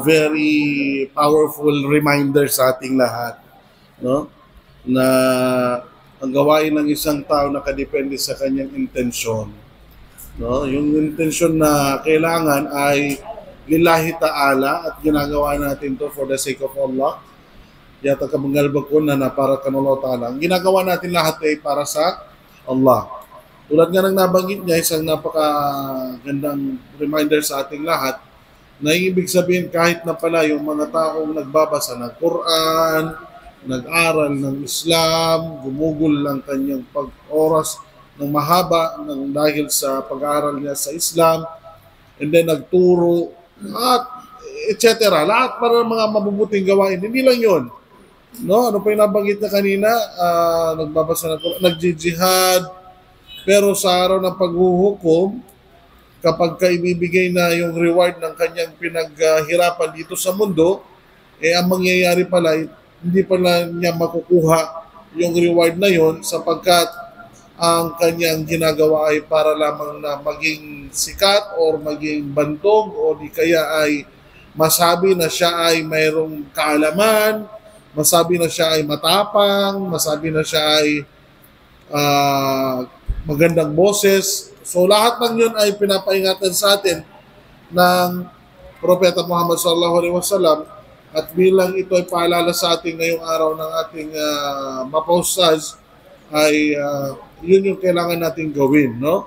very powerful reminder sa ating lahat, no? Na ang gawain ng isang tao nakadepende sa kanyang intensyon, no? Yung intensyon na kailangan ay lillahi ta'ala at ginagawa natin to for the sake of Allah. Yata kamangalbag ko na para kanulaw ta'ala. Ang ginagawa natin lahat ay para sa Allah. Tulad nga ng nabanggit niya, isang napakagandang reminder sa ating lahat na ibig sabihin kahit na pala yung mga taong nagbabasa ng Quran, nag-aral ng Islam, gumugol ng kanyang pag-oras ng mahaba ng dahil sa pag-aaral niya sa Islam, and then nagturo, at etc. Lahat para mga mabubuting gawain. Hindi lang yun. No? Ano pa yung nabanggit na kanina? Nagbabasa ng Quran, nag-jihad, pero sa araw ng paghuhukom, kapag kaibibigay na yung reward ng kanyang pinaghirapan dito sa mundo, ang mangyayari pala, hindi pala niya makukuha yung reward na yon sapagkat ang kanyang ginagawa ay para lamang na maging sikat or maging bantog o di kaya ay masabi na siya ay mayroong kaalaman, masabi na siya ay matapang, masabi na siya ay magandang boses. So lahat ng yun ay pinapaingatan sa atin ng Propeta Muhammad sallallahu alaihi wasallam, at bilang ito ay paalala sa ating ngayong araw ng ating mapausaz, ay yun yung kailangan natin gawin, no?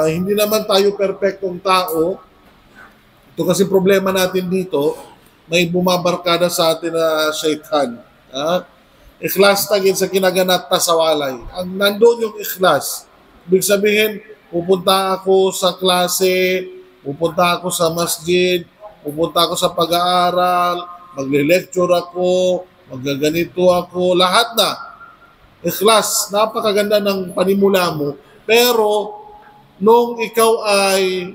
Hindi naman tayo perpektong tao. Ito kasi problema natin dito, may bumabarkada sa atin na shaitan. Ikhlas tagin sa kinaganat ta sa walay. Ang nandun yung ikhlas, ibig sabihin, pupunta ako sa klase, pupunta ako sa masjid, pupunta ako sa pag-aaral, magle-lecture ako, magaganito ako, lahat na. Ikhlas, napakaganda ng panimula mo. Pero, nung ikaw ay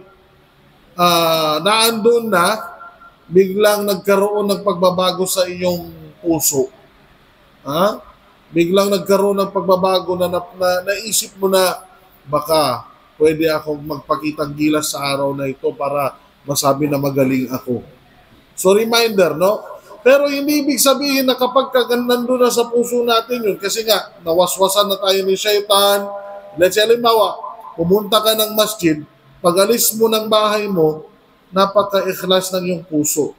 naandun na, biglang nagkaroon ng pagbabago sa iyong puso. Biglang nagkaroon ng pagbabago na naisip mo na baka pwede akong magpakitang gilas sa araw na ito para masabi na magaling ako. So reminder, no? Pero hindi ibig sabihin na kapag nandun na sa puso natin yun, kasi nga, nawaswasan na tayo ni shaitan. Let's say, halimbawa, pumunta ka ng masjid, pag alis mo ng bahay mo, napaka-ikhlas ng iyong puso.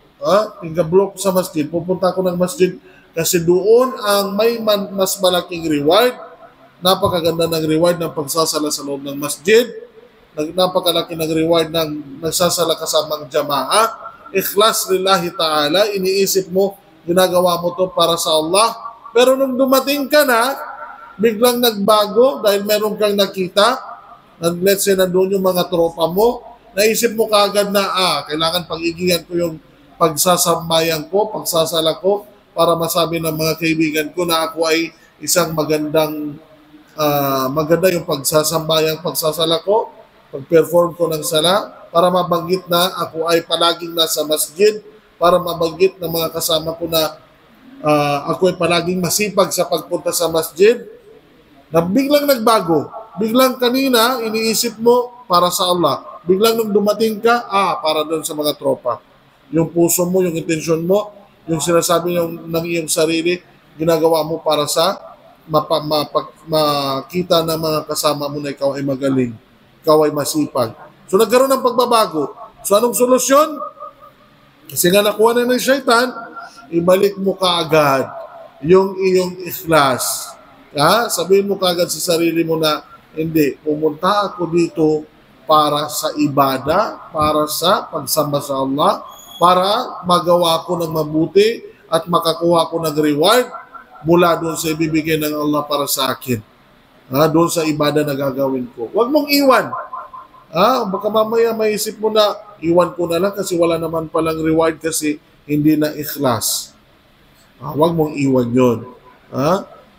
Tinggablok sa masjid, pupunta ako ng masjid kasi doon ang may mas malaking reward. Napakaganda ng reward ng pagsasala sa loob ng masjid. Napakalaki ng reward ng nagsasala kasamang jamaah. Ikhlas lillahi ta'ala, iniisip mo, ginagawa mo to para sa Allah. Pero nung dumating ka na, biglang nagbago dahil meron kang nakita, let's say nandun yung mga tropa mo, naisip mo kagad na, kailangan pag-igingan ko yung pagsasambayan ko, pagsasala ko, para masabi ng mga kaibigan ko na ako ay isang maganda yung pagsasambayan, pagsasala ko, pag-perform ko ng sala, para mabanggit na ako ay palaging nasa masjid, para mabanggit ng mga kasama ko na ako ay palaging masipag sa pagpunta sa masjid, na biglang nagbago. Biglang kanina, iniisip mo para sa Allah. Biglang nung dumating ka, para doon sa mga tropa. Yung puso mo, yung intensyon mo, yung sinasabi ng iyong sarili, ginagawa mo para sa makita ng mga kasama mo na ikaw ay magaling, ikaw ay masipag. So nagkaroon ng pagbabago. So anong solusyon? Kasi nga nakuha na ng shaitan, ibalik mo kaagad yung iyong ikhlas. Sabihin mo kaagad sa sarili mo na, hindi, pumunta ako dito para sa ibada, para sa pagsamba sa Allah, para magawa ko ng mabuti at makakuha ko ng reward mula doon sa ibibigay ng Allah para sa akin. Doon sa ibada na gagawin ko. Huwag mong iwan. Baka mamaya maisip mo na, iwan ko na lang kasi wala naman palang reward kasi hindi na ikhlas. Huwag mong iwan yun.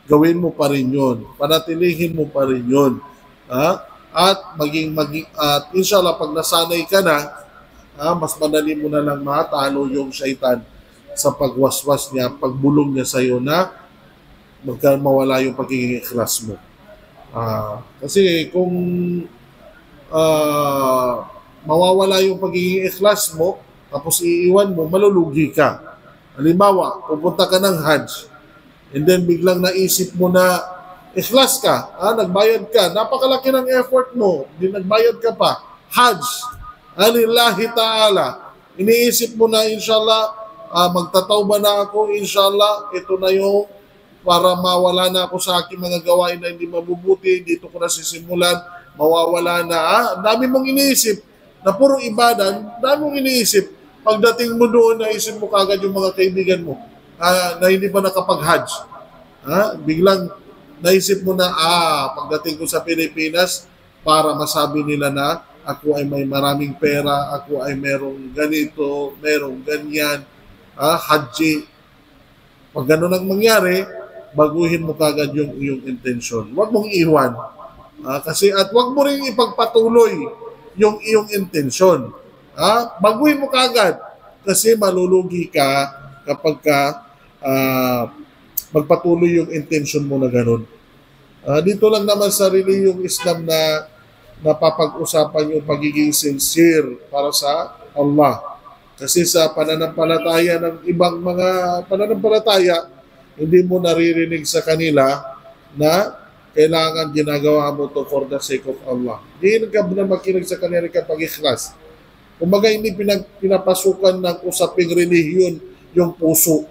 Gawin mo pa rin yun. Panatilihin mo pa rin yun. At at inshallah pag nasanay ka na, mas madali mo na lang matalo yung shaitan sa pagwaswas niya, pagbulong niya sa iyo na mawala yung pagiging ikhlas mo. Kasi kung mawawala yung pagiging ikhlas mo, tapos iiwan mo, malulugi ka. Halimbawa, pupunta ka ng Hajj, and then biglang naisip mo na ikhlas ka, nagbayad ka, napakalaki ng effort mo, di nagbayad ka pa, Hajj, alillahi ta'ala, iniisip mo na inshallah, magtatawba na ako, inshallah, ito na yung para mawala na ako sa aking mga gawain na hindi mabubuti, dito ko na sisimulan, mawawala na. Ang dami mong iniisip na puro ibadah, dami mong iniisip. Pagdating mo doon, naisip mo kagad yung mga kaibigan mo na hindi pa nakapag-Hajj. Biglang naisip mo na, pagdating ko sa Pilipinas, para masabi nila na ako ay may maraming pera, ako ay merong ganito, merong ganyan, Hajji. Pag gano'n ang mangyari, baguhin mo kagad yung iyong intention. Huwag mong iwan. Kasi at huwag mo rin ipagpatuloy yung iyong intention. Baguhin mo kagad. Kasi malulugi ka kapag magpatuloy yung intention mo na gano'n. Dito lang naman sa yung Islam na napapag-usapan yung pagiging sincere para sa Allah. Kasi sa pananampalataya ng ibang mga pananampalataya, hindi mo naririnig sa kanila na kailangan ginagawa mo to for the sake of Allah. Hindi ka na makinig sa kanila kapag ikhlas. Kumbaga hindi pinapasukan ng usaping relihiyon yung puso.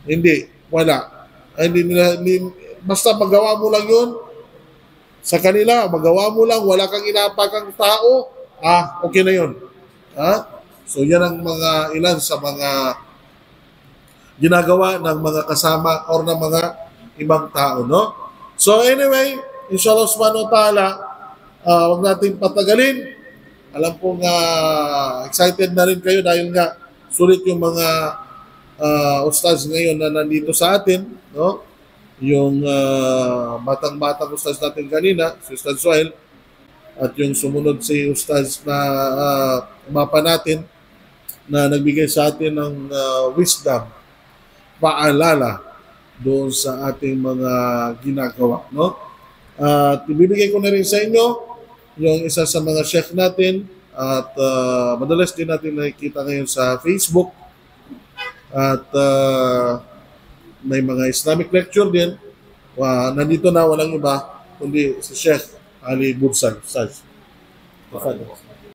Hindi, wala. Basta magawa mo lang yun, sa kanila, magawa mo lang, wala kang inapakang tao, okay na yun. So yan ang mga ilan sa mga ginagawa ng mga kasama or ng mga ibang tao, no? So anyway, inshallah subhanahu wa ta'ala, huwag nating patagalin. Alam ko nga excited na rin kayo dahil nga sulit yung mga ustaz ngayon na nandito sa atin, no? Yung batang-batang ustaz natin kanina, si Ustaz Suhail, at yung sumunod si ustaz na mapa natin na nagbigay sa atin ng wisdom, paalala doon sa ating mga ginagawa, no? At ibibigay ko na rin sa inyo yung isa sa mga sheikh natin at madalas din natin nakikita ngayon sa Facebook at may mga Islamic lecture din. Nandito na walang iba kundi si Sheikh Ali Bursal.